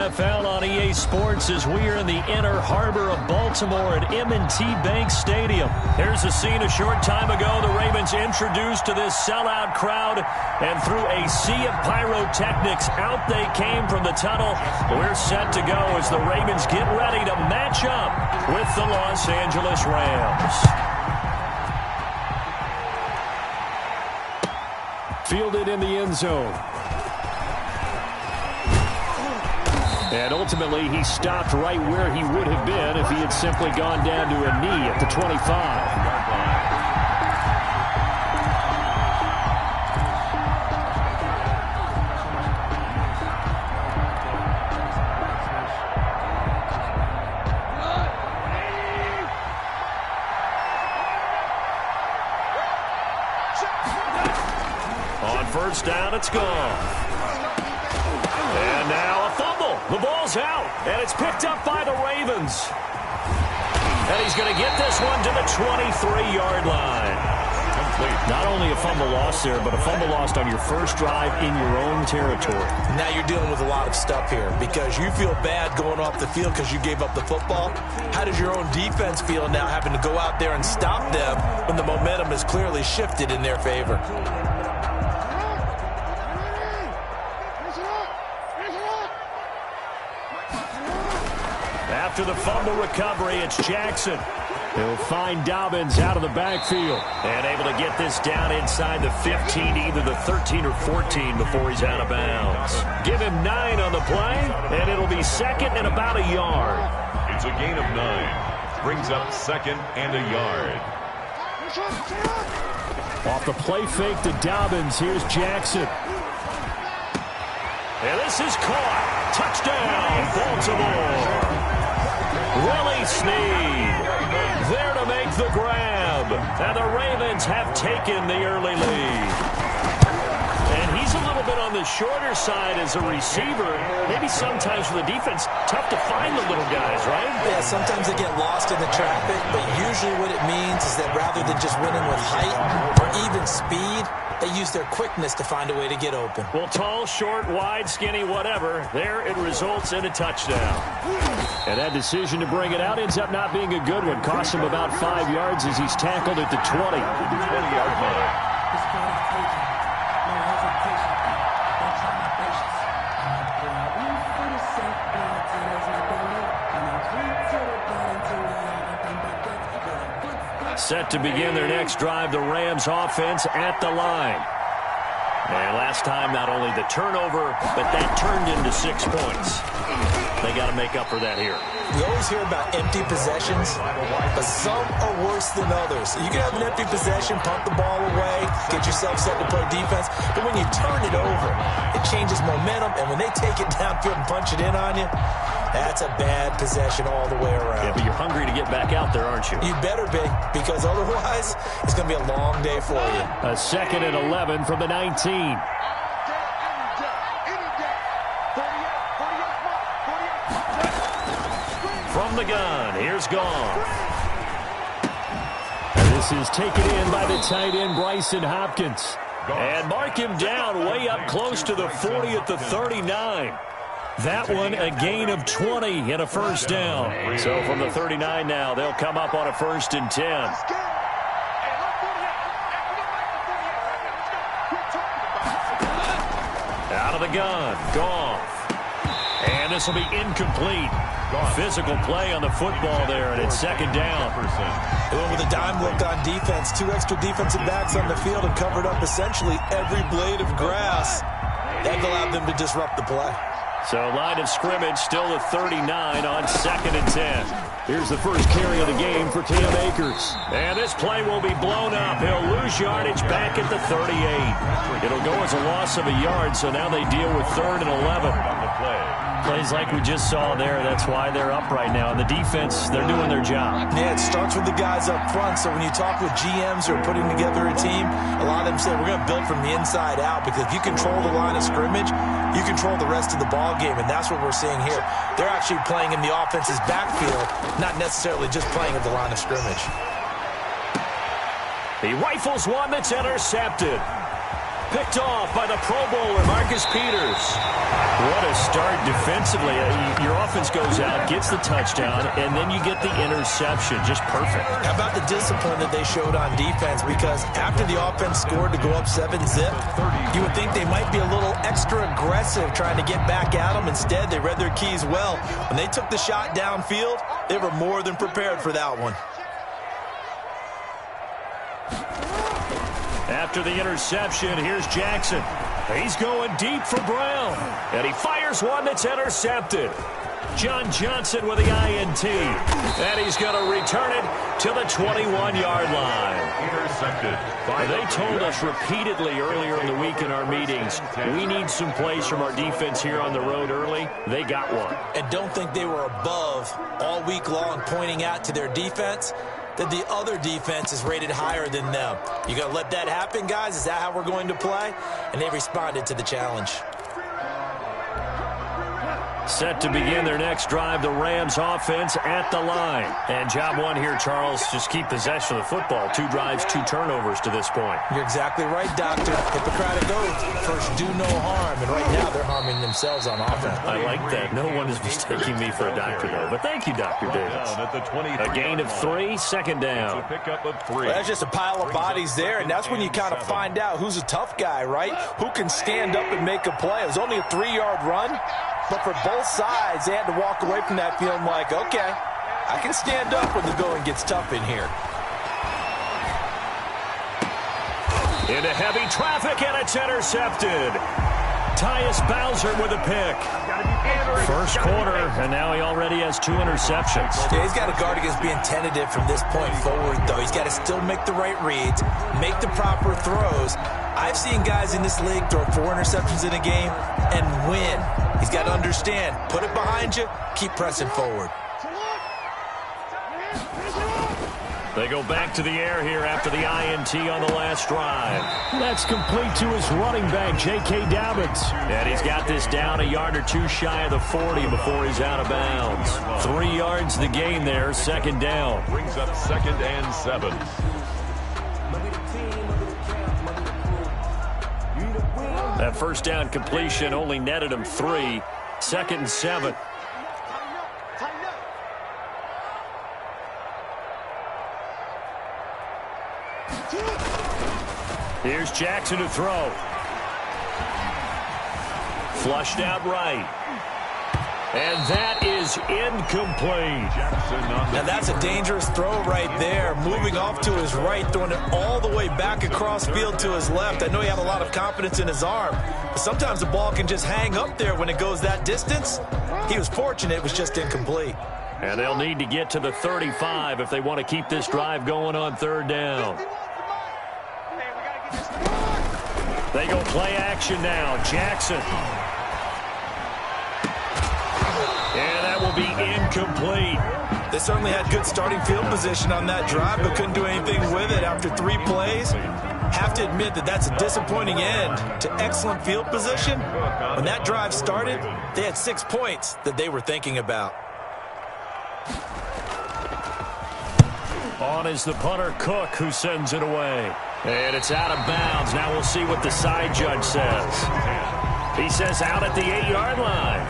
NFL on EA Sports as we are in the inner harbor of Baltimore at M&T Bank Stadium. Here's a scene a short time ago. The Ravens introduced to this sellout crowd, and through a sea of pyrotechnics, out they came from the tunnel. We're set to go as the Ravens get ready to match up with the Los Angeles Rams. Fielded in the end zone. And ultimately, he stopped right where he would have been if he had simply gone down to a knee at the 25. On first down, it's gone. And now a fumble. The ball's out, and it's picked up by the Ravens. And he's going to get this one to the 23-yard line. Not only a fumble loss there, but a fumble lost on your first drive in your own territory. Now you're dealing with a lot of stuff here because you feel bad going off the field because you gave up the football. How does your own defense feel now having to go out there and stop them when the momentum is clearly shifted in their favor? After the fumble recovery, it's Jackson. He'll find Dobbins out of the backfield and able to get this down inside the 15, either the 13 or 14 before he's out of bounds. Give him 9 on the play, and it'll be second and about a yard. It's a gain of 9. Brings up second and a yard. Off the play fake to Dobbins, here's Jackson. And this is caught. Touchdown, Baltimore. Willie Snead there to make the grab. And the Ravens have taken the early lead. And he's a little bit on the shorter side as a receiver. Maybe sometimes for the defense, tough to find the little guys, right? Yeah, sometimes they get lost in the traffic, but usually what it means is that rather than just winning with height or even speed, they use their quickness to find a way to get open. Well, tall, short, wide, skinny, whatever, there it results in a touchdown. And that decision to bring it out ends up not being a good one. Cost him about 5 yards as he's tackled at the 20. 20-yard line. Set to begin their next drive, the Rams offense at the line. And last time, not only the turnover, but that turned into 6 points. They got to make up for that here. We always hear about empty possessions, but some are worse than others. You can have an empty possession, pump the ball away, get yourself set to play defense, but when you turn it over, it changes momentum, and when they take it downfield and punch it in on you, that's a bad possession all the way around. Yeah, but you're hungry to get back out there, aren't you? You better be, because otherwise, it's going to be a long day for you. A second and 11 from the 19. From the gun, here's Goff. And this is taken in by the tight end, Bryson Hopkins. And mark him down way up close to the 40 at the 39. That one a gain of 20 and a first down. So from the 39 now, they'll come up on a 1st and 10. Out of the gun, Goff. And this will be incomplete. Physical play on the football there, and it's second down. With a dime look on defense, 2 extra defensive backs on the field and covered up essentially every blade of grass. That allowed them to disrupt the play. So line of scrimmage still the 39 on 2nd and 10. Here's the first carry of the game for Cam Akers. And this play will be blown up. He'll lose yardage back at the 38. It'll go as a loss of a yard, so now they deal with 3rd and 11. Plays like we just saw there. That's why they're up right now. And the defense, they're doing their job. Yeah, it starts with the guys up front. So when you talk with GMs who are putting together a team, a lot of them say we're going to build from the inside out, because if you control the line of scrimmage, you control the rest of the ball game, and that's what we're seeing here. They're actually playing in the offense's backfield, not necessarily just playing at the line of scrimmage. He rifles one that's intercepted. Picked off by the Pro Bowler, Marcus Peters. What a start defensively. Your offense goes out, gets the touchdown, and then you get the interception. Just perfect. How about the discipline that they showed on defense? Because after the offense scored to go up 7-0, you would think they might be a little extra aggressive trying to get back at them. Instead, they read their keys well. When they took the shot downfield, they were more than prepared for that one. After the interception, here's Jackson. He's going deep for Brown. And he fires one that's intercepted. John Johnson with the INT. And he's going to return it to the 21-yard line. Intercepted. They told us repeatedly earlier in the week in our meetings, we need some plays from our defense here on the road early. They got one. And don't think they were above all week long pointing out to their defense that the other defense is rated higher than them. You going to let that happen, guys? Is that how we're going to play? And they responded to the challenge. Set to begin their next drive, the Rams offense at the line. And job one here, Charles, just keep possession of the football. 2 drives, 2 turnovers to this point. You're exactly right, Doctor. Hippocratic oath. First, do no harm. And right now, they're harming themselves on offense. I like that. No one is mistaking me for a doctor, though. But thank you, Dr. Davis. A gain of 3, second down. Well, that's just a pile of bodies there, and that's when you kind of find out who's a tough guy, right? Who can stand up and make a play. It was only a 3-yard run. But for both sides, they had to walk away from that feeling like, okay, I can stand up when the going gets tough in here. Into heavy traffic, and it's intercepted. Tyus Bowser with a pick. First quarter, and now he already has 2 interceptions. Yeah, he's got to guard against being tentative from this point forward, though. He's got to still make the right reads, make the proper throws. I've seen guys in this league throw 4 interceptions in a game and win. He's got to understand, put it behind you, keep pressing forward. They go back to the air here after the INT on the last drive. That's complete to his running back, J.K. Dobbins. And he's got this down a yard or 2 shy of the 40 before he's out of bounds. 3 yards the gain there, second down. Brings up 2nd and 7. That first down completion only netted him 3. 2nd and 7. Here's Jackson to throw. Flushed out right. And that is incomplete. Now that's a dangerous throw right there. Moving off to his right, throwing it all the way back across field to his left. I know he had a lot of confidence in his arm, but sometimes the ball can just hang up there when it goes that distance. He was fortunate it was just incomplete. And they'll need to get to the 35 if they want to keep this drive going on 3rd down. They go play action now. Jackson. And that will be incomplete. They certainly had good starting field position on that drive, but couldn't do anything with it after 3 plays. Have to admit that that's a disappointing end to excellent field position. When that drive started, they had 6 points that they were thinking about. On is the punter, Cook, who sends it away. And it's out of bounds. Now we'll see what the side judge says. He says out at the 8-yard line.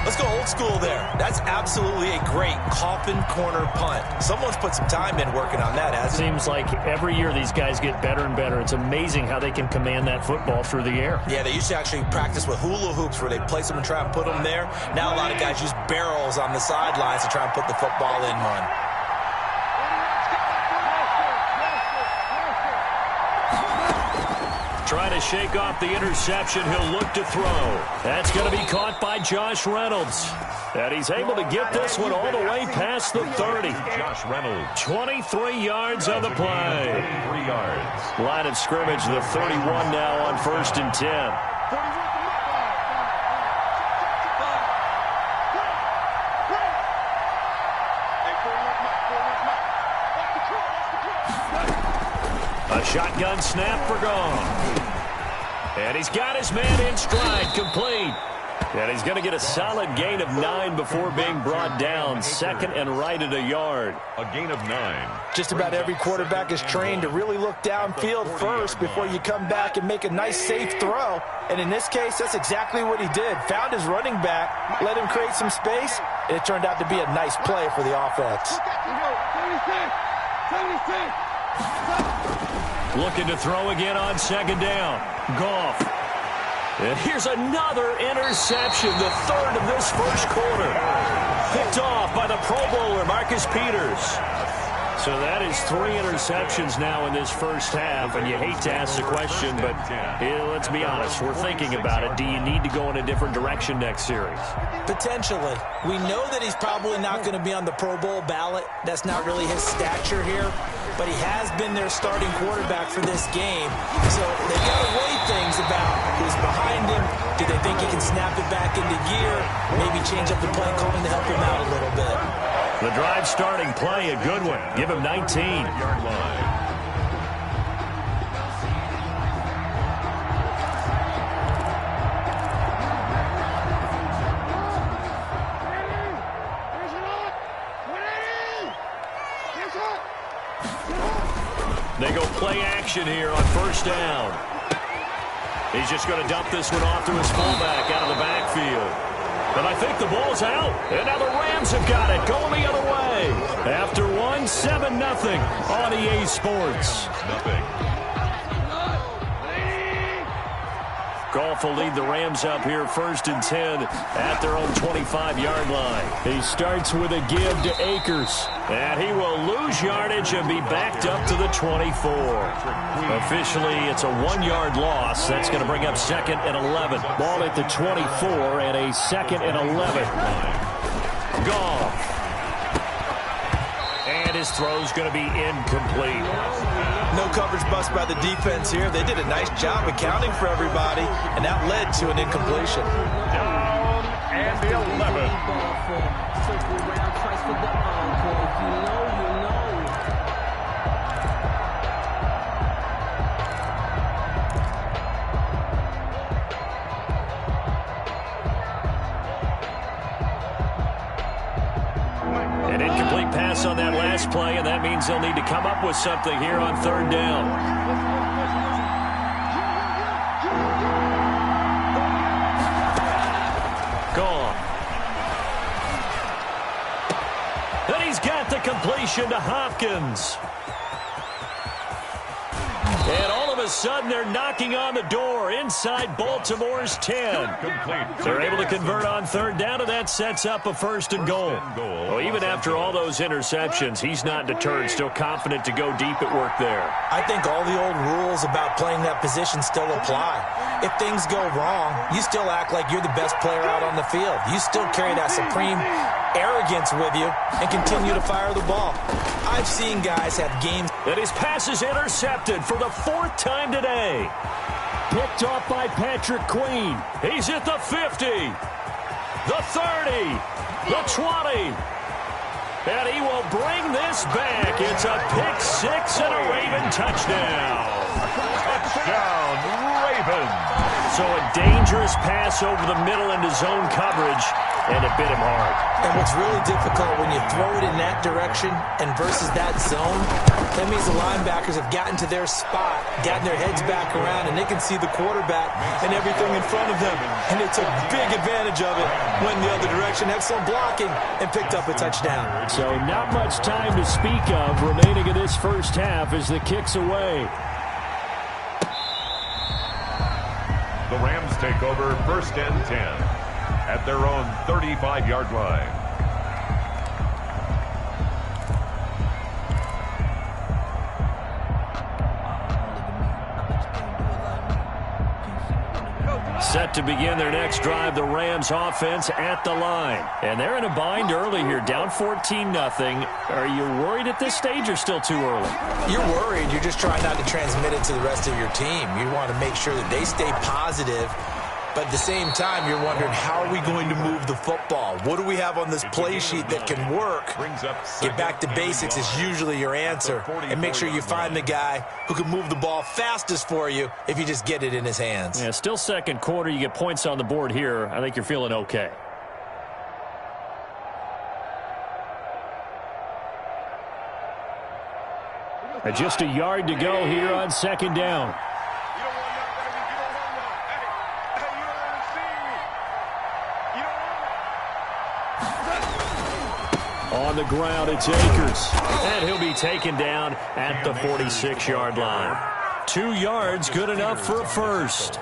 Let's go old school there. That's absolutely a great coffin corner punt. Someone's put some time in working on that, hasn't it? Seems like every year these guys get better and better. It's amazing how they can command that football through the air. Yeah, they used to actually practice with hula hoops where they place them and try and put them there. Now a lot of guys use barrels on the sidelines to try and put the football in one. Trying to shake off the interception. He'll look to throw. That's going to be caught by Josh Reynolds. And he's able to get this one all the way past the 30. Josh Reynolds. 23 yards on the play. 23 yards. Line of scrimmage, the 31 now on 1st and 10. A shotgun snap for gone. And he's got his man in stride, complete. And he's going to get a solid gain of 9 before being brought down. Second and right at a yard. A gain of 9. Just about every quarterback is trained to really look downfield first before you come back and make a nice, safe throw. And in this case, that's exactly what he did. Found his running back, let him create some space, and it turned out to be a nice play for the offense. Looking to throw again on second down. Goff. And here's another interception, the third of this first quarter. Picked off by the Pro Bowler, Marcus Peters. So that is 3 interceptions now in this first half, and you hate to ask the question, but let's be honest, we're thinking about it. Do you need to go in a different direction next series? Potentially. We know that he's probably not going to be on the Pro Bowl ballot. That's not really his stature here, but he has been their starting quarterback for this game. So they got to weigh things about who's behind him. Do they think he can snap it back into gear? Maybe change up the play calling to help him out a little bit. The drive starting play, a good one. Give him 19. Yard line. They go play action here on first down. He's just going to dump this one off to his fullback out of the backfield. And I think the ball's out. And now the Rams have got it, going the other way. After one, 7-0 on EA Sports. Goff will lead the Rams up here first and 10 at their own 25-yard line. He starts with a give to Akers. And he will lose yardage and be backed up to the 24. Officially, it's a 1-yard loss. That's going to bring up second and 11. Ball at the 24 and a second and 11. Goff. And his throw's going to be incomplete. No coverage bust by the defense here. They did a nice job accounting for everybody, and that led to an incompletion. Down and the 11. An incomplete pass on that last play, and that means they'll need to come up with something here on third down. Gone. And he's got the completion to Hopkins. And all of a sudden, they're knocking on the door inside Baltimore's 10. They're able to convert on third down, and that sets up a first and goal. Well, even after all those interceptions, he's not deterred, still confident to go deep at work there. I think all the old rules about playing that position still apply. If things go wrong, you still act like you're the best player out on the field. You still carry that supreme arrogance with you and continue to fire the ball. I've seen guys have games. And his pass is intercepted for the 4th time today. Picked off by Patrick Queen. He's at the 50, the 30, the 20. And he will bring this back. It's a pick 6 and a Raven touchdown. Touchdown, Ravens. So a dangerous pass over the middle into zone coverage, and it bit him hard. And what's really difficult when you throw it in that direction and versus that zone, that means the linebackers have gotten to their spot, gotten their heads back around, and they can see the quarterback and everything in front of them. And they took big advantage of it, went the other direction, excellent blocking, and picked up a touchdown. So not much time to speak of remaining in this first half as the kick's away. The Rams take over first and 10 at their own 35-yard line. Set to begin their next drive, the Rams offense at the line. And they're in a bind early here, down 14-0. Are you worried at this stage or still too early? You're worried. You're just trying not to transmit it to the rest of your team. You want to make sure that they stay positive But at the same time, you're wondering, how are we going to move the football? What do we have on this play sheet that can work? Get back to basics is usually your answer. And make sure you find the guy who can move the ball fastest for you if you just get it in his hands. Yeah, still second quarter. You get points on the board here. I think you're feeling okay. And just a yard to go here on second down. On the ground, it's Akers. And he'll be taken down at the 46-yard line. 2 yards, good enough for a first.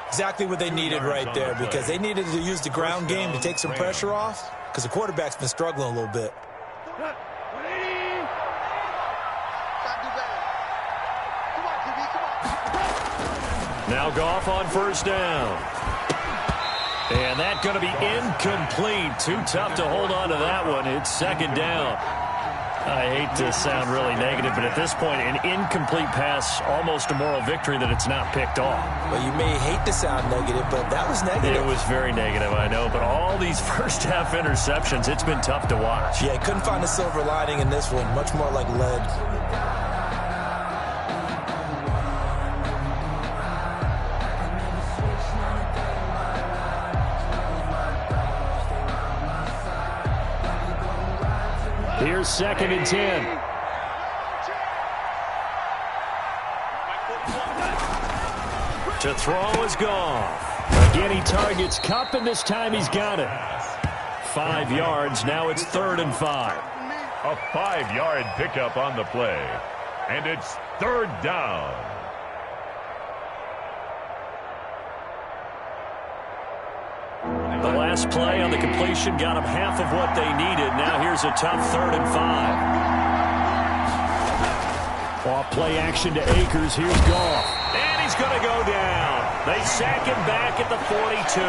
Exactly what they needed right there, because they needed to use the ground game to take some pressure off, because the quarterback's been struggling a little bit. Now Goff on first down. And that's going to be incomplete. Too tough to hold on to that one. It's second down. I hate to sound really negative, but at this point, an incomplete pass, almost a moral victory that it's not picked off. Well, you may hate to sound negative, but that was negative. It was very negative, I know, but all these first-half interceptions, it's been tough to watch. Yeah, I couldn't find a silver lining in this one. Much more like lead. Here's second and 10. To throw is Goff. Again, he targets Kupp, and this time he's got it. 5 yards. Now it's 3rd and 5. A 5-yard pickup on the play. And it's 3rd down. The last play on the completion got them half of what they needed. Now here's a tough 3rd and 5. Off play action to Akers. Here's Goff. And he's going to go down. They sack him back at the 42.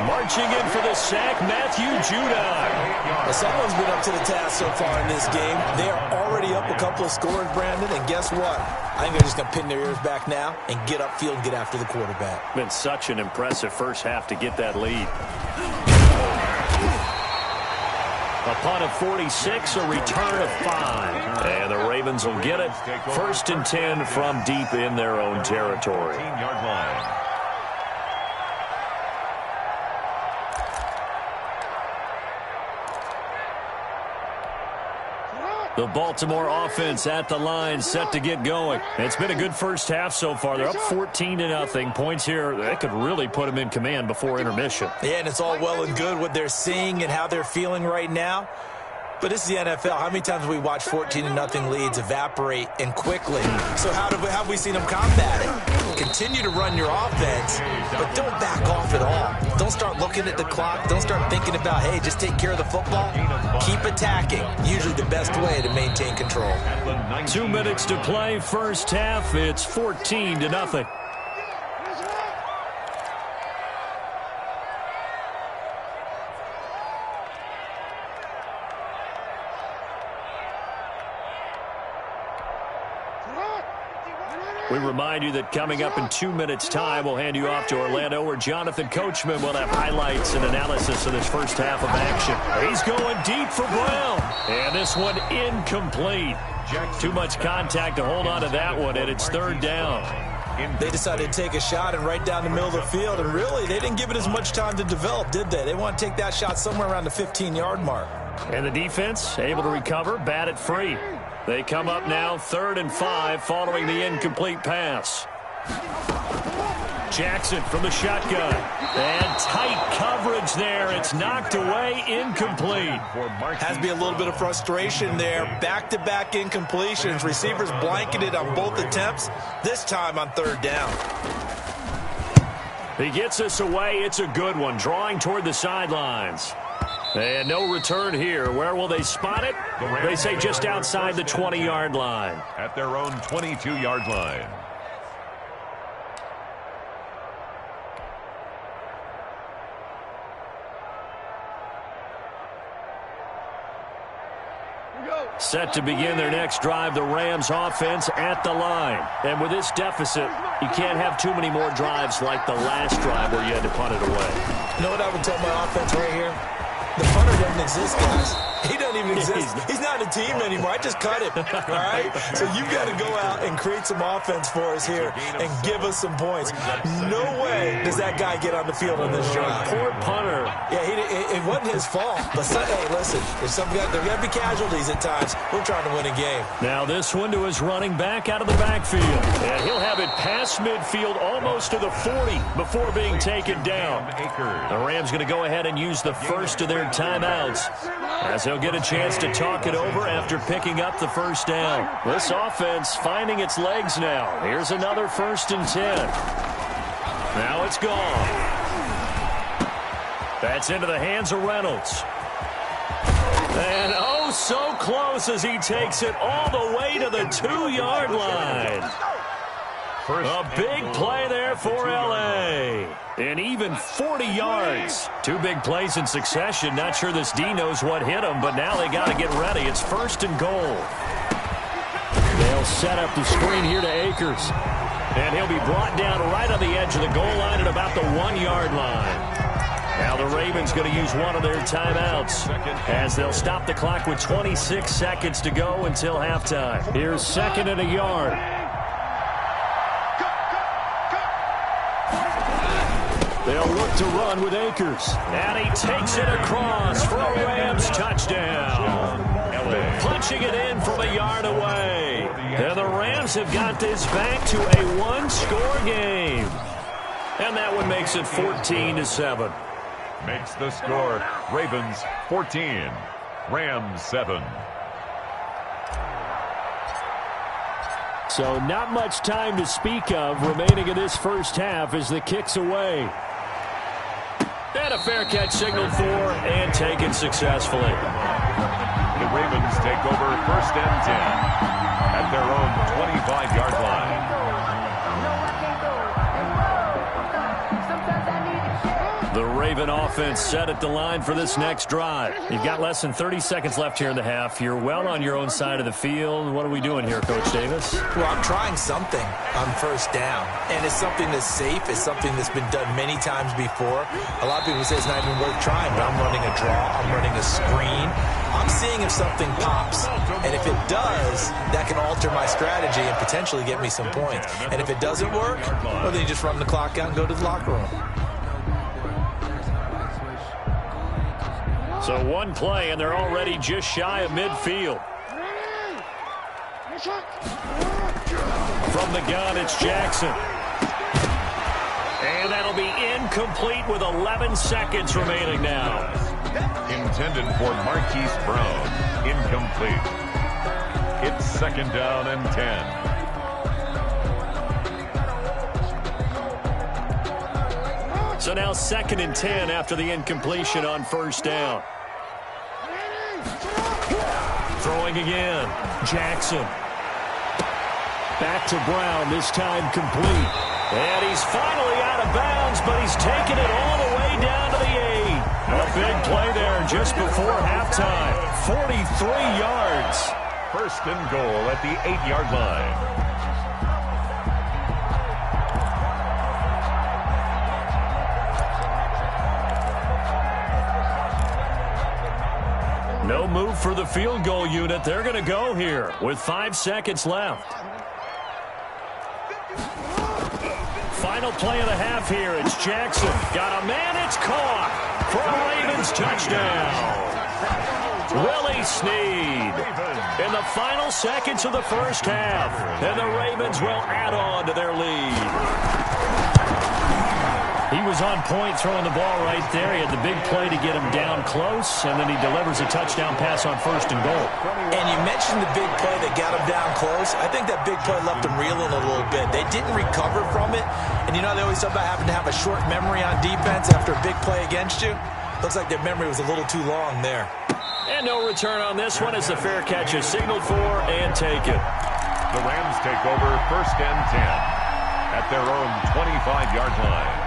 Marching in for the sack, Matthew Judon. Well, someone's been up to the task so far in this game. They are already up a couple of scores, Brandon, and guess what? I think they're just going to pin their ears back now and get upfield and get after the quarterback. Been such an impressive first half to get that lead. A punt of 46, a return of 5. And the Ravens will get it. 1st and 10 from deep in their own territory. 15-yard line. The Baltimore offense at the line, set to get going. It's been a good first half so far. They're up 14-0. Points here, they could really put them in command before intermission. Yeah, and it's all well and good what they're seeing and how they're feeling right now. But this is the NFL. How many times have we watched 14-0 leads evaporate and quickly? So how have we seen them combat it? Continue to run your offense, but don't back off at all. Don't start looking at the clock. Don't start thinking about, hey, just take care of the football. Keep attacking. Usually the best way to maintain control. 2 minutes to play, first half. It's 14-0. We remind you that coming up in 2 minutes' time, we'll hand you off to Orlando, where Jonathan Coachman will have highlights and analysis of this first half of action. He's going deep for Brown. And this one incomplete. Too much contact to hold on to that one, and it's 3rd down. They decided to take a shot and right down the middle of the field, and really, they didn't give it as much time to develop, did they? They want to take that shot somewhere around the 15-yard mark. And the defense able to recover, bat it free. They come up now 3rd and 5 following the incomplete pass. Jackson from the shotgun. And tight coverage there. It's knocked away, incomplete. Has to be a little bit of frustration there. Back-to-back incompletions. Receivers blanketed on both attempts, this time on 3rd down. He gets us away. It's a good one. Drawing toward the sidelines. And no return here. Where will they spot it? They say just outside the 20-yard line. At their own 22-yard line. Set to begin their next drive, the Rams offense at the line. And with this deficit, you can't have too many more drives like the last drive where you had to punt it away. You know what I would tell my offense right here? The punter doesn't exist, guys. He doesn't even exist. He's not a team anymore. I just cut him, all right? So you've got to go out and create some offense for us here and give us some points. No way does that guy get on the field on this drive. Poor punter. Yeah, it wasn't his fault. But, hey, listen, there got to be casualties at times. We're trying to win a game. Now this one to his running back out of the backfield. And he'll have it past midfield almost to the 40 before being taken down. The Rams going to go ahead and use the first of their timeouts as they'll get a chance to talk it over after picking up the first down. This offense finding its legs now. Here's another 1st and 10. Now it's gone. That's into the hands of Reynolds. And oh, so close as he takes it all the way to the 2-yard line. A big play there for L.A. And even 40 yards. 2 big plays in succession. Not sure this D knows what hit him, but now they got to get ready. It's 1st and goal. They'll set up the screen here to Akers. And he'll be brought down right on the edge of the goal line at about the 1-yard line. Now the Ravens going to use one of their timeouts as they'll stop the clock with 26 seconds to go until halftime. Here's 2nd and a yard. They'll look to run with Akers. And he takes it across for a Rams touchdown. Punching it in from a yard away. And the Rams have got this back to a 1-score game. And that one makes it 14-7. Makes the score Ravens 14, Rams 7. So not much time to speak of remaining in this first half as the kick's away. And a fair catch signaled for and taken successfully. The Ravens take over 1st and 10 at their own 25-yard line. The Raven offense set at the line for this next drive. You've got less than 30 seconds left here in the half. You're well on your own side of the field. What are we doing here, Coach Davis? Well, I'm trying something on 1st down. And it's something that's safe. It's something that's been done many times before. A lot of people say it's not even worth trying, but I'm running a draw. I'm running a screen. I'm seeing if something pops. And if it does, that can alter my strategy and potentially get me some points. And if it doesn't work, well, then you just run the clock out and go to the locker room. So one play, and they're already just shy of midfield. From the gun, it's Jackson. And that'll be incomplete with 11 seconds remaining now. Intended for Marquise Brown. Incomplete. It's 2nd down and 10. So now 2nd and 10 after the incompletion on 1st down. Throwing again. Jackson. Back to Brown, this time complete. And he's finally out of bounds, but he's taken it all the way down to the 8. A big play there just before halftime. 43 yards. 1st and goal at the 8-yard line. No move for the field goal unit. They're going to go here with 5 seconds left. Final play of the half here. It's Jackson. Got a man. It's caught for a Ravens touchdown. Willie Snead in the final seconds of the first half. And the Ravens will add on to their lead. He was on point throwing the ball right there. He had the big play to get him down close, and then he delivers a touchdown pass on 1st and goal. And you mentioned the big play that got him down close. I think that big play left him reeling a little bit. They didn't recover from it. And you know, they always talk about having to have a short memory on defense after a big play against you. Looks like their memory was a little too long there. And no return on this one as the fair catch is signaled for and taken. The Rams take over 1st and 10 at their own 25-yard line.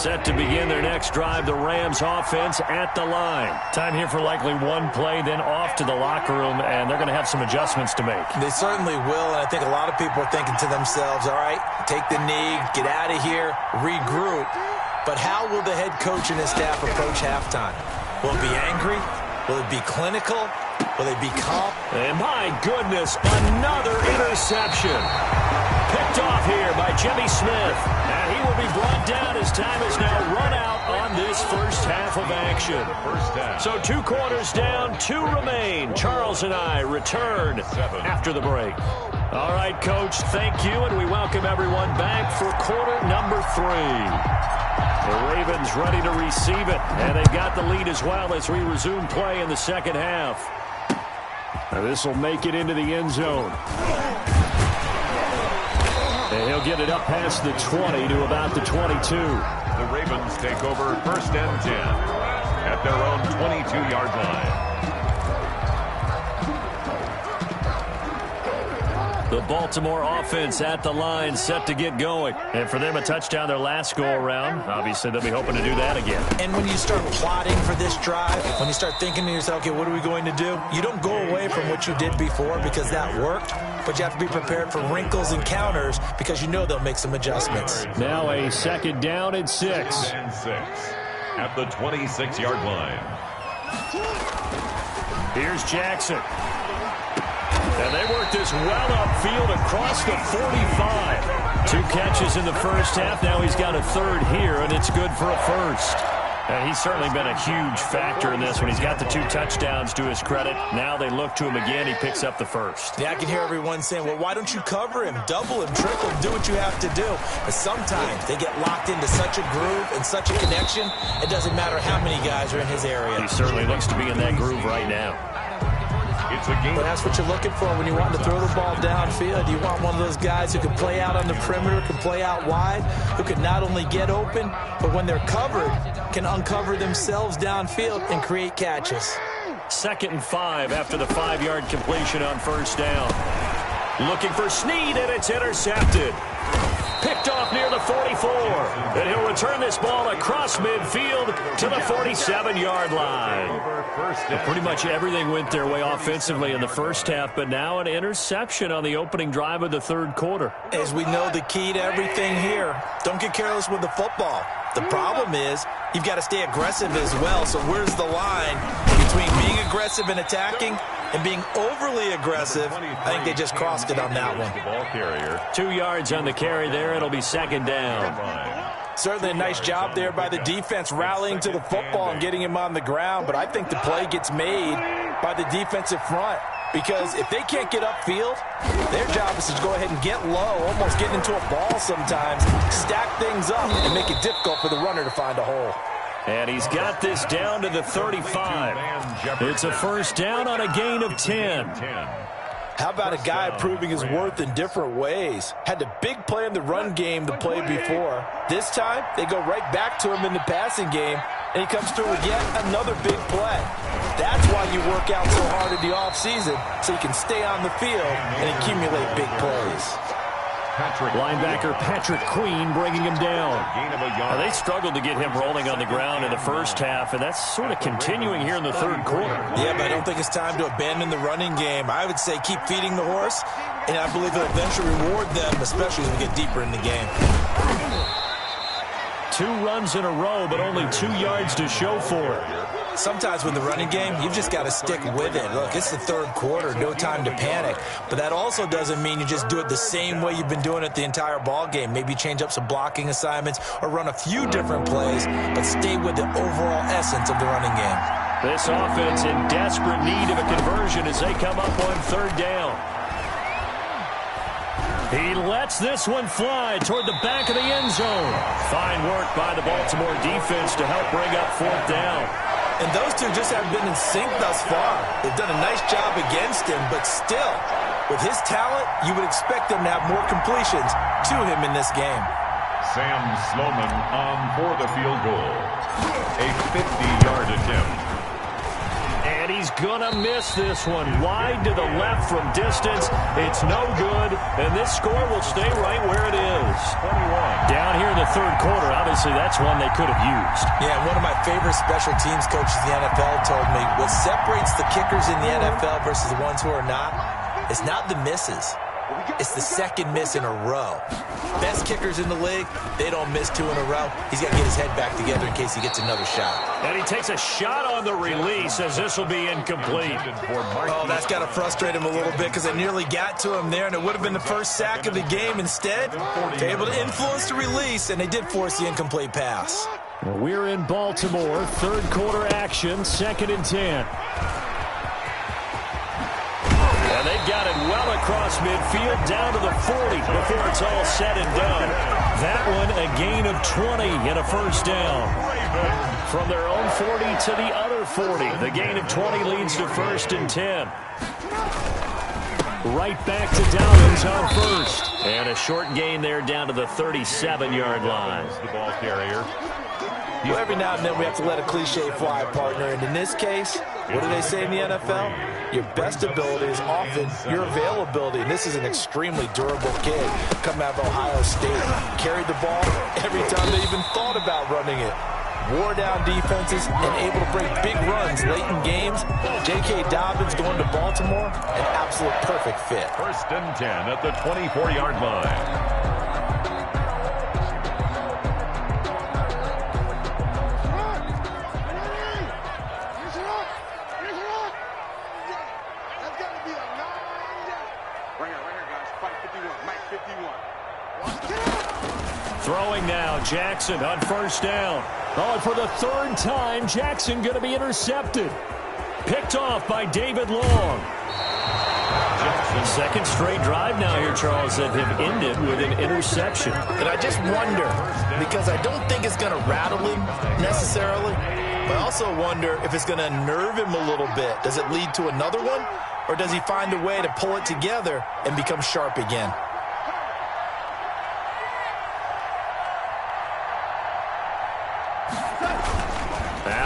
set to begin their next drive. The Rams offense at the line. Time here for likely one play, then off to the locker room, and they're going to have some adjustments to make. They certainly will, and I think a lot of people are thinking to themselves, all right, take the knee, get out of here, regroup. But how will the head coach and his staff approach halftime? Will it be angry? Will it be clinical? Will they be calm? And my goodness, another interception. Picked off here by Jimmy Smith. And he will be brought down as time has now run out on this first half of action. So 2 quarters down, 2 remain. Charles and I return after the break. All right, Coach, thank you, and we welcome everyone back for quarter number 3. The Ravens ready to receive it, and they've got the lead as well as we resume play in the second half. Now this will make it into the end zone. And he'll get it up past the 20 to about the 22. The Ravens take over first and 10 at their own 22-yard line. The Baltimore offense at the line, set to get going. And for them, a touchdown their last go-around. Obviously, they'll be hoping to do that again. And when you start plotting for this drive, when you start thinking to yourself, okay, what are we going to do? You don't go away from what you did before because that worked, but you have to be prepared for wrinkles and counters because you know they'll make some adjustments. Now a second down and 6. And 6 at the 26-yard line. Here's Jackson. And they work this well upfield across the 45. 2 catches in the first half. Now he's got a third here, and it's good for a first. And he's certainly been a huge factor in this one. He's got the 2 touchdowns to his credit. Now they look to him again. He picks up the first. Yeah, I can hear everyone saying, well, why don't you cover him, double him, triple him, do what you have to do. But sometimes they get locked into such a groove and such a connection, it doesn't matter how many guys are in his area. He certainly looks to be in that groove right now. It's a game. But that's what you're looking for when you want to throw the ball downfield. You want one of those guys who can play out on the perimeter, can play out wide, who can not only get open, but when they're covered, can uncover themselves downfield and create catches. 2nd and 5 after the 5-yard completion on first down. Looking for Snead, and it's intercepted. Picked off near the 44. And he'll return this ball across midfield to the 47-yard line. Pretty much everything went their way offensively in the first half, but now an interception on the opening drive of the 3rd quarter. As we know, the key to everything here, don't get careless with the football. The problem is you've got to stay aggressive as well. So where's the line between being aggressive and attacking and being overly aggressive? I think they just crossed it on that one. 2 yards on the carry there. It'll be 2nd down. Certainly a nice job there by the defense rallying to the football and getting him on the ground. But I think the play gets made by the defensive front. Because if they can't get upfield, their job is to go ahead and get low, almost get into a ball sometimes, stack things up, and make it difficult for the runner to find a hole. And he's got this down to the 35. It's a first down on a gain of 10. How about a guy proving his worth in different ways? Had the big play in the run game the play before. This time, they go right back to him in the passing game, and he comes through with yet another big play. That's why you work out so hard in the offseason, so you can stay on the field and accumulate big plays. Linebacker Patrick Queen bringing him down. Now, they struggled to get him rolling on the ground in the first half, and that's sort of continuing here in the 3rd quarter. Yeah, but I don't think it's time to abandon the running game. I would say keep feeding the horse, and I believe it'll eventually reward them, especially as we get deeper in the game. 2 runs in a row, but only 2 yards to show for it. Sometimes with the running game, you've just got to stick with it. Look, it's the 3rd quarter, no time to panic. But that also doesn't mean you just do it the same way you've been doing it the entire ball game. Maybe change up some blocking assignments or run a few different plays, but stay with the overall essence of the running game. This offense in desperate need of a conversion as they come up on 3rd down. He lets this one fly toward the back of the end zone. Fine work by the Baltimore defense to help bring up 4th down. And those two just haven't been in sync thus far. They've done a nice job against him, but still, with his talent, you would expect them to have more completions to him in this game. Sam Sloman on for the field goal. A 50-yard attempt. And And he's going to miss this one. Wide to the left from distance. It's no good. And this score will stay right where it is. 21. Down here in the third quarter, obviously that's one they could have used. Yeah, one of my favorite special teams coaches in the NFL told me what separates the kickers in the NFL versus the ones who are not is not the misses. It's the second miss in a row. Best kickers in the league, they don't miss 2 in a row. He's got to get his head back together in case he gets another shot. And he takes a shot on the release as this will be incomplete. Oh, that's got to frustrate him a little bit because it nearly got to him there, and it would have been the first sack of the game. Instead, they're able to influence the release, and they did force the incomplete pass. We're in Baltimore, third quarter action, 2nd and 10. And they got it well across midfield, down to the 40 before it's all said and done. That one a gain of 20 and a first down. From their own 40 to the other 40. The gain of 20 leads to 1st and 10. Right back to Dobbins on first. And a short gain there down to the 37-yard line. The ball carrier. Well, every now and then we have to let a cliche fly, partner. And in this case, what do they say in the NFL? Your best ability is often your availability. And this is an extremely durable kid coming out of Ohio State. Carried the ball every time they even thought about running it. Wore down defenses and able to break big runs late in games. J.K. Dobbins going to Baltimore, an absolute perfect fit. 1st and 10 at the 24-yard line. Throwing now, Jackson on 1st down. Oh, and for the 3rd time, Jackson going to be intercepted. Picked off by David Long. Second straight drive now here, Charles, that have ended with an interception. And I just wonder, because I don't think it's going to rattle him necessarily, but I also wonder if it's going to nerve him a little bit. Does it lead to another one, or does he find a way to pull it together and become sharp again?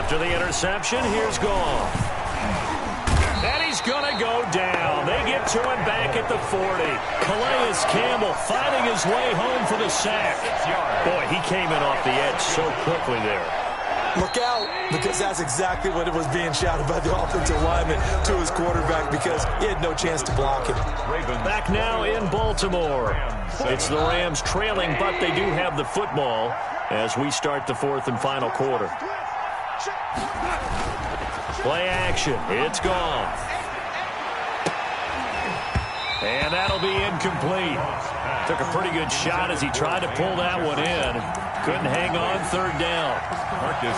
After the interception, here's Goff. And he's going to go down. They get to him back at the 40. Calais Campbell finding his way home for the sack. Boy, he came in off the edge so quickly there. Look out, because that's exactly what it was being shouted by the offensive lineman to his quarterback, because he had no chance to block him. Back now in Baltimore. It's the Rams trailing, but they do have the football as we start the 4th and final quarter. Play action. It's gone. And that'll be incomplete. Took a pretty good shot as he tried to pull that one in. Couldn't hang on 3rd down.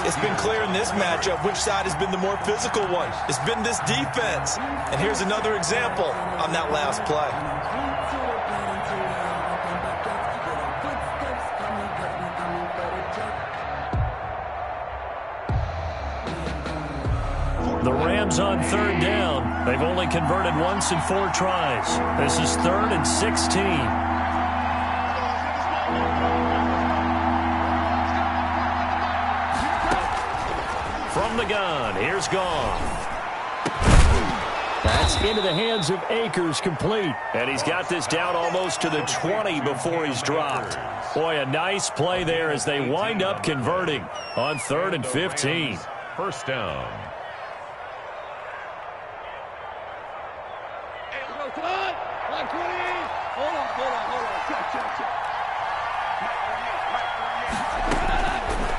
It's been clear in this matchup which side has been the more physical one. It's been this defense. And here's another example on that last play. The Rams on 3rd down. They've only converted once in 4 tries. This is 3rd and 16. From the gun, here's Goff. That's into the hands of Akers, complete. And he's got this down almost to the 20 before he's dropped. Boy, a nice play there as they wind up converting on 3rd and 15. 1st down.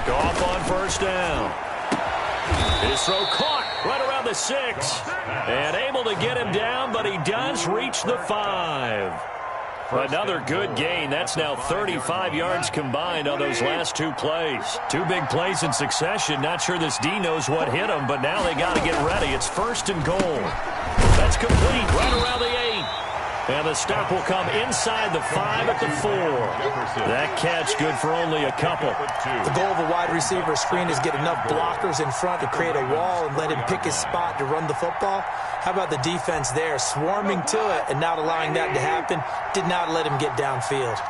Goff on 1st down. His throw caught right around the 6. And able to get him down, but he does reach the 5. Another good gain. That's now 35 yards combined on those last 2 plays. 2 big plays in succession. Not sure this D knows what hit him, but now they got to get ready. It's 1st and goal. That's complete right around the 8. And the stop will come inside the 5 at the 4. That catch good for only a couple. The goal of a wide receiver screen is get enough blockers in front to create a wall and let him pick his spot to run the football. How about the defense there, swarming to it and not allowing that to happen? Did not let him get downfield.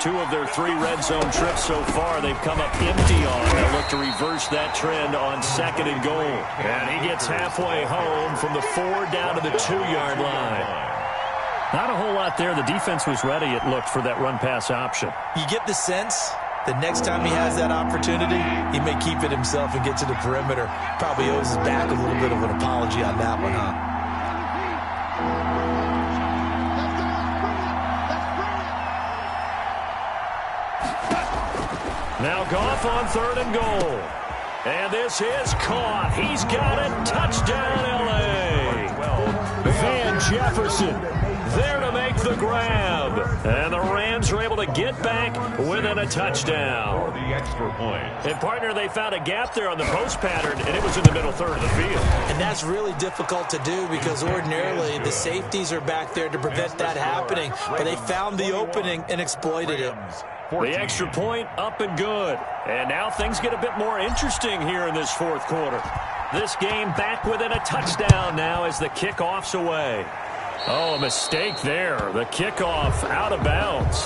2 of their 3 red zone trips so far, they've come up empty on. They'll look to reverse that trend on 2nd and goal. And he gets halfway home from the 4 down to the 2-yard line. Not a whole lot there. The defense was ready, it looked, for that run-pass option. You get the sense that next time he has that opportunity, he may keep it himself and get to the perimeter. Probably owes his back a little bit of an apology on that one, huh? Now Goff on 3rd and goal. And this is caught. He's got it. Touchdown, L.A. Van Jefferson there to make the grab. And the Rams are able to get back within a touchdown. The extra point. And, partner, they found a gap there on the post pattern, and it was in the middle third of the field. And that's really difficult to do because ordinarily the safeties are back there to prevent that happening. But they found the opening and exploited it. The extra point up and good. And now things get a bit more interesting here in this 4th quarter. This game back within a touchdown now as the kickoff's away. Oh, a mistake there. The kickoff out of bounds.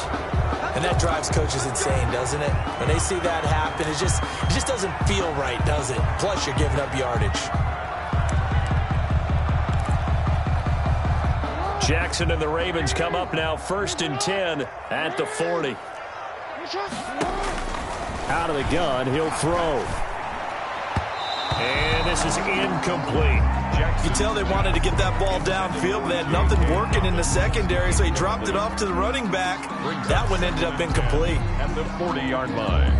And that drives coaches insane, doesn't it? When they see that happen, it just doesn't feel right, does it? Plus, you're giving up yardage. Jackson and the Ravens come up now 1st and 10 at the 40. Out of the gun, he'll throw. And this is incomplete. You tell they wanted to get that ball downfield, but they had nothing working in the secondary, so he dropped it off to the running back. That one ended up incomplete. At the 40-yard line.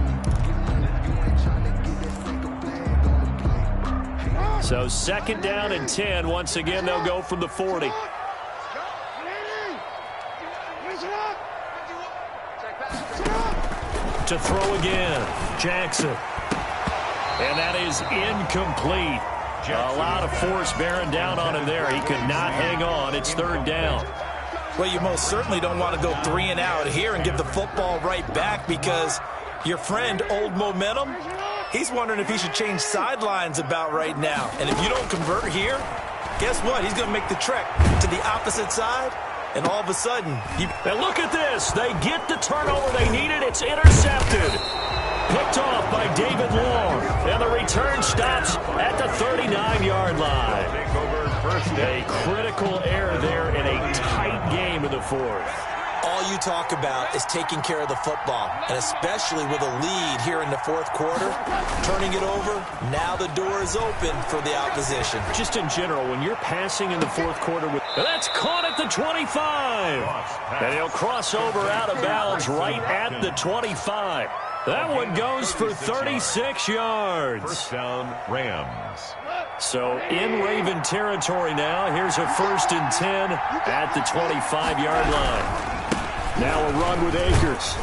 So 2nd down and 10. Once again, they'll go from the 40. To throw again, Jackson. And that is incomplete. A lot of force bearing down on him there. He could not hang on. It's 3rd down. Well, you most certainly don't want to go 3 and out here and give the football right back because your friend, Old Momentum, he's wondering if he should change sidelines about right now. And if you don't convert here, guess what? He's going to make the trek to the opposite side. And all of a sudden, and look at this. They get the turnover they needed. It's intercepted. Picked off by David Long. And the return stops at the 39-yard line. A critical error there in a tight game in the 4th. All you talk about is taking care of the football, and especially with a lead here in the 4th quarter, turning it over, now the door is open for the opposition. Just in general, when you're passing in the 4th quarter, that's caught at the 25. And he'll cross over out of bounds right at the 25. That one goes for 36 yards. First down, Rams. So in Raven territory now. Here's a 1st and 10 at the 25-yard line. Now a run with Akers.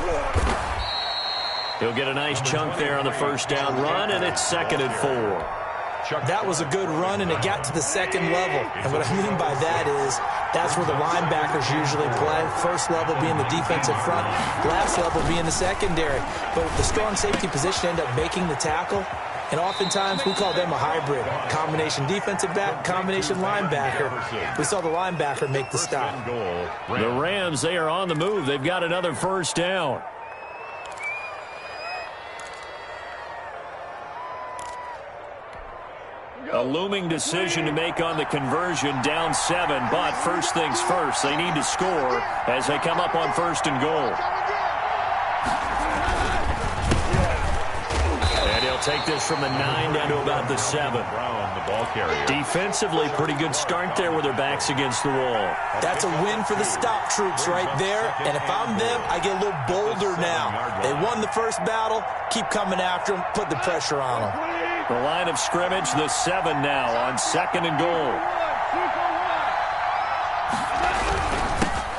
He'll get a nice chunk there on the 1st down run, and it's 2nd and 4. That was a good run, and it got to the 2nd level. And what I mean by that is that's where the linebackers usually play. First level being the defensive front, last level being the secondary. But the strong safety position end up making the tackle. And oftentimes we call them a hybrid. Combination defensive back, combination linebacker. We saw the linebacker make the stop. The Rams, they are on the move. They've got another 1st down. A looming decision to make on the conversion, down 7. But first things first, they need to score as they come up on 1st and goal. Take this from the 9 down to about the 7. Brown, the ball carrier. Defensively, pretty good start there with their backs against the wall. That's a win for the stop troops right there. And if I'm them, I get a little bolder now. They won the first battle. Keep coming after them. Put the pressure on them. The line of scrimmage, the 7 now on 2nd and goal.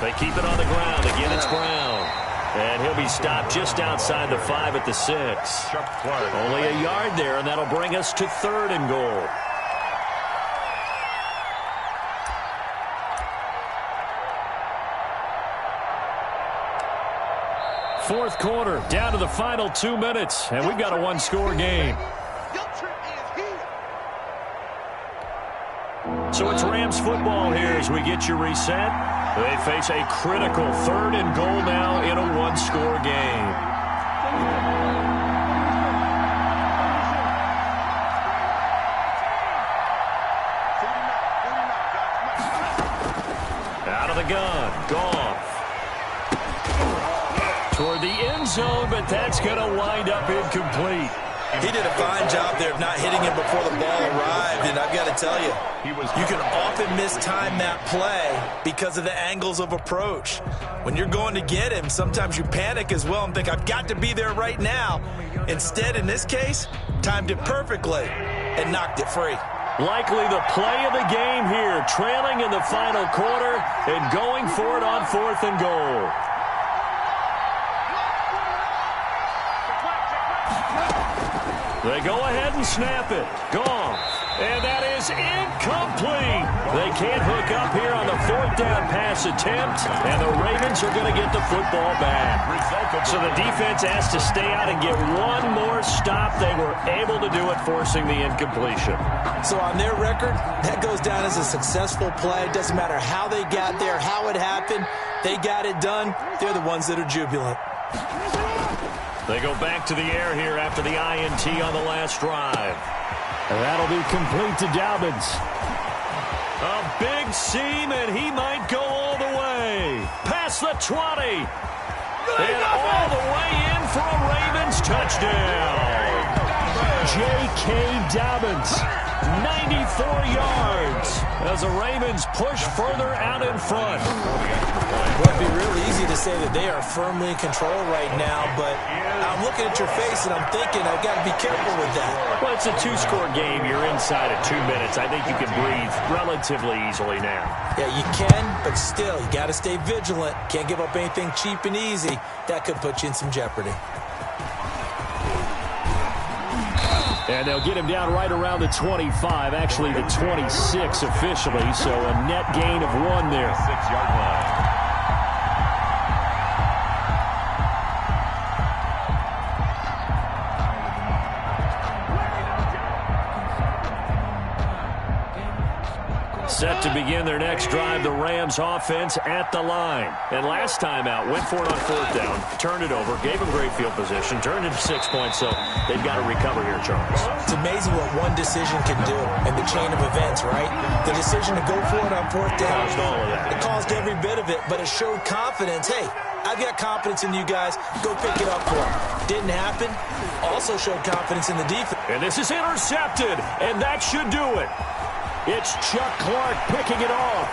They keep it on the ground. Again, it's Brown. And he'll be stopped just outside the 5 at the 6. Only a yard there, and that'll bring us to 3rd and goal. Fourth quarter, down to the final 2 minutes, and we've got a one-score game. So it's Rams football here as we get you reset. They face a critical 3rd and goal now in a one-score game. Out of the gun, Goff. Toward the end zone, but that's going to wind up incomplete. He did a fine job there of not hitting him before the ball arrived, and I've got to tell you, you can often mistime that play because of the angles of approach. When you're going to get him, sometimes you panic as well and think, I've got to be there right now. Instead, in this case, timed it perfectly and knocked it free. Likely the play of the game here, trailing in the final quarter and going for it on 4th and goal. They go ahead and snap it. Gone. And that is incomplete. They can't hook up here on the 4th down pass attempt, and the Ravens are going to get the football back. So the defense has to stay out and get one more stop. They were able to do it, forcing the incompletion. So on their record, that goes down as a successful play. Doesn't matter how they got there, how it happened. They got it done. They're the ones that are jubilant. They go back to the air here after the INT on the last drive. And that'll be complete to Dobbins. A big seam, and he might go all the way. Past the 20. And all the way in for a Ravens touchdown. J.K. Dobbins, 94 yards, as the Ravens push further out in front. Well, it'd be real easy to say that they are firmly in control right now, but I'm looking at your face and I'm thinking I've got to be careful with that. Well, it's a 2-score game. You're inside of 2 minutes. I think you can breathe relatively easily now. Yeah, you can, but still, you got to stay vigilant. Can't give up anything cheap and easy. That could put you in some jeopardy. And they'll get him down right around the 25, actually the 26 officially, so a net gain of 1 there. 6-yard line. Set to begin their next drive, the Rams offense at the line. And last time out, went for it on 4th down, turned it over, gave them great field position, turned it to 6 points, so they've got to recover here, Charles. It's amazing what one decision can do in the chain of events, right? The decision to go for it on 4th down, Caused all of that. It caused every bit of it, but it showed confidence. Hey, I've got confidence in you guys. Go pick it up for them. Didn't happen. Also showed confidence in the defense. And this is intercepted, and that should do it. It's Chuck Clark picking it off.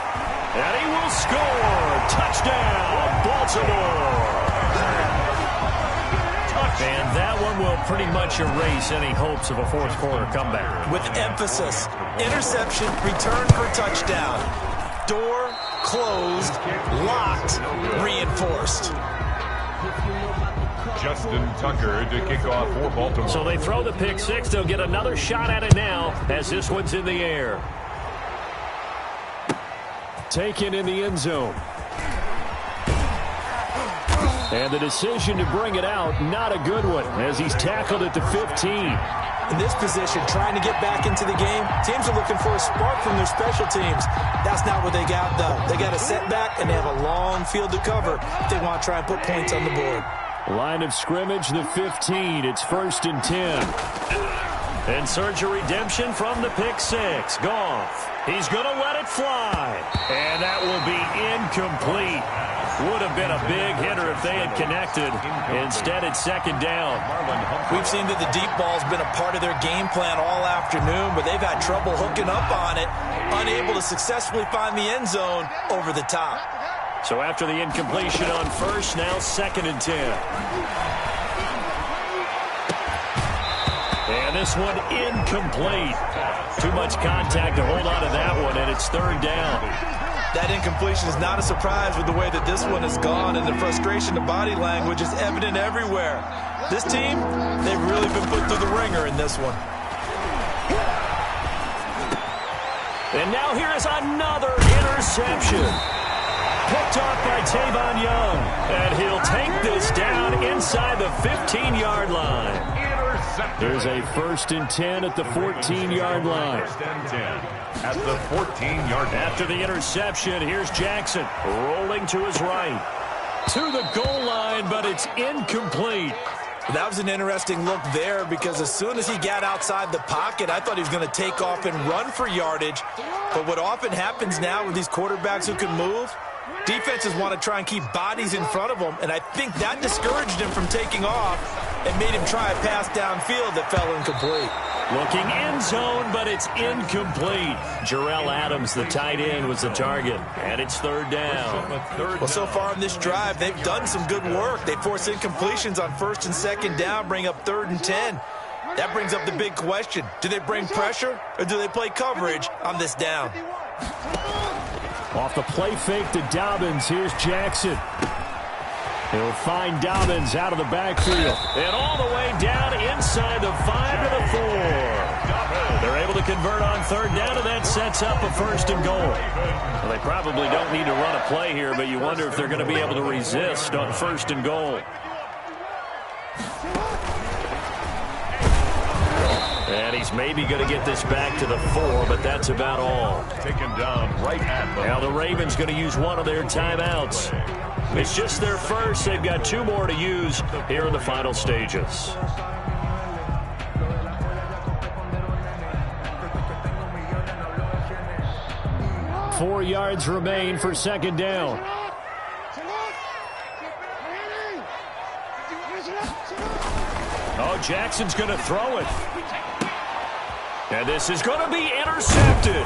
And he will score. Touchdown, Baltimore. And that one will pretty much erase any hopes of a fourth quarter comeback. With emphasis, interception, return for touchdown. Door closed, locked, reinforced. Justin Tucker to kick off for Baltimore. So they throw the pick six. They'll get another shot at it now as this one's in the air. Taken in the end zone. And the decision to bring it out, not a good one, as he's tackled at the 15. In this position, trying to get back into the game, teams are looking for a spark from their special teams. That's not what they got, though. They got a setback, and they have a long field to cover if they want to try and put points on the board. Line of scrimmage, the 15. It's 1st and 10. And search a redemption from the pick six. Goff. He's going to let it fly. And that will be incomplete. Would have been a big hitter if they had connected. Instead, it's 2nd down. We've seen that the deep ball's been a part of their game plan all afternoon, but they've had trouble hooking up on it, unable to successfully find the end zone over the top. So after the incompletion on first, now 2nd and 10. And this one incomplete. Too much contact to hold on to that one, and it's 3rd down. That incompletion is not a surprise with the way that this one has gone, and the frustration of body language is evident everywhere. This team, they've really been put through the ringer in this one. And now here is another interception. Picked off by Tavon Young. And he'll take this down inside the 15-yard line. There's a 1st and 10 at the 14-yard line. 1st and 10 at the 14-yard line. After the interception, here's Jackson rolling to his right. To the goal line, but it's incomplete. That was an interesting look there because as soon as he got outside the pocket, I thought he was going to take off and run for yardage. But what often happens now with these quarterbacks who can move, defenses want to try and keep bodies in front of them, and I think that discouraged him from taking off and made him try a pass downfield that fell incomplete. Looking end zone, but it's incomplete. Jarrell Adams, the tight end, was the target, and it's 3rd down. Well, so far on this drive, they've done some good work. They force incompletions on 1st and 2nd down, bring up 3rd and 10. That brings up the big question. Do they bring pressure, or do they play coverage on this down? Off the play fake to Dobbins, here's Jackson. He'll find Dobbins out of the backfield. And all the way down inside the 5 to the 4. They're able to convert on 3rd down, and that sets up a 1st and goal. Well, they probably don't need to run a play here, but you wonder if they're going to be able to resist on 1st and goal. And he's maybe going to get this back to the 4, but that's about all. Taken down right at the... Now the Ravens going to use one of their timeouts. It's just their first. They've got 2 more to use here in the final stages. Four yards remain for 2nd down. Oh, Jackson's going to throw it. And this is going to be intercepted.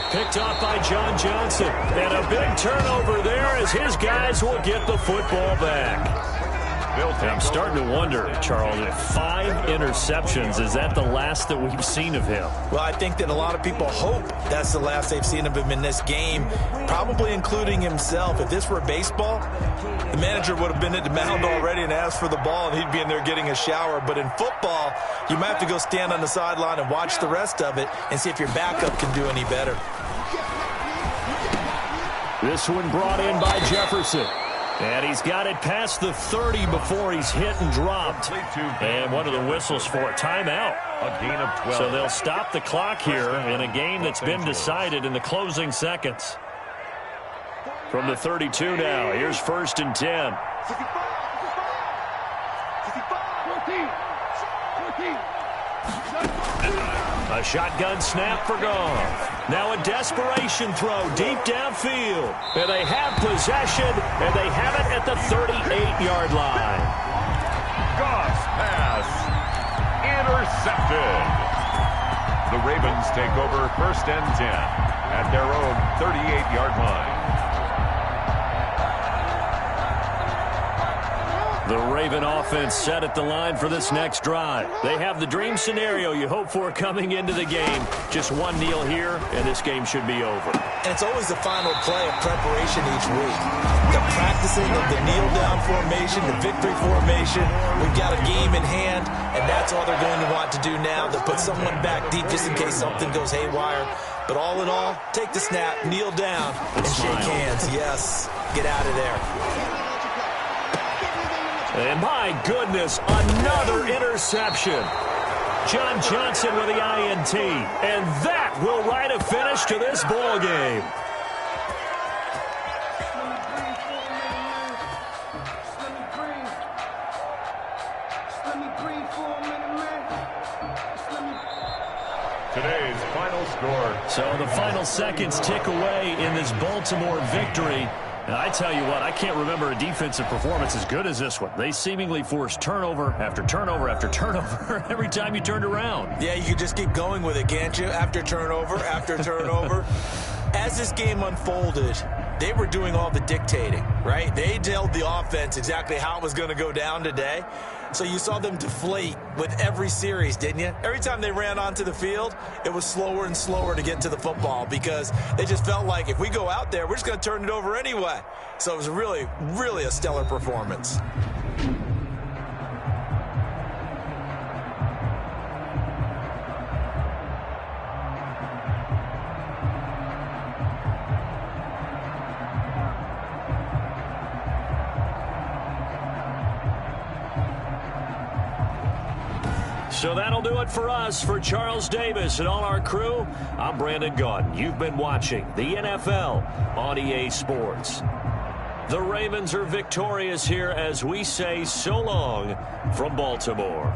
Picked off by John Johnson. And a big turnover there as his guys will get the football back. And I'm starting to wonder, Charles, if 5 interceptions, is that the last that we've seen of him? Well, I think that a lot of people hope that's the last they've seen of him in this game, probably including himself. If this were baseball, the manager would have been at the mound already and asked for the ball, and he'd be in there getting a shower. But in football, you might have to go stand on the sideline and watch the rest of it and see if your backup can do any better. This one brought in by Jefferson. And he's got it past the 30 before he's hit and dropped. And one of the whistles for a timeout. A gain of 12. So they'll stop the clock here in a game that's been decided in the closing seconds. From the 32 now, here's 1st and 10. A shotgun snap for Goff. Now a desperation throw deep downfield. And they have possession, and they have it at the 38-yard line. Goff's pass intercepted. The Ravens take over 1st and 10 at their own 38-yard line. The Raven offense set at the line for this next drive. They have the dream scenario you hope for coming into the game. Just one kneel here, and this game should be over. And it's always the final play of preparation each week. The practicing of the kneel-down formation, the victory formation. We've got a game in hand, and that's all they're going to want to do now, to put someone back deep just in case something goes haywire. But all in all, take the snap, kneel down, and shake hands. Yes, get out of there. And my goodness, another interception. John Johnson with the INT. And that will write a finish to this ball game. Today's final score. So the final seconds tick away in this Baltimore victory. And I tell you what, I can't remember a defensive performance as good as this one. They seemingly forced turnover after turnover after turnover every time you turned around. Yeah, you can just keep going with it, can't you? After turnover, after turnover. As this game unfolded, they were doing all the dictating, right? They told the offense exactly how it was going to go down today. So you saw them deflate with every series, didn't you? Every time they ran onto the field, it was slower and slower to get to the football because they just felt like if we go out there, we're just going to turn it over anyway. So it was really, really a stellar performance. So that'll do it for us. For Charles Davis and all our crew, I'm Brandon Gaudin. You've been watching the NFL on EA Sports. The Ravens are victorious here as we say so long from Baltimore.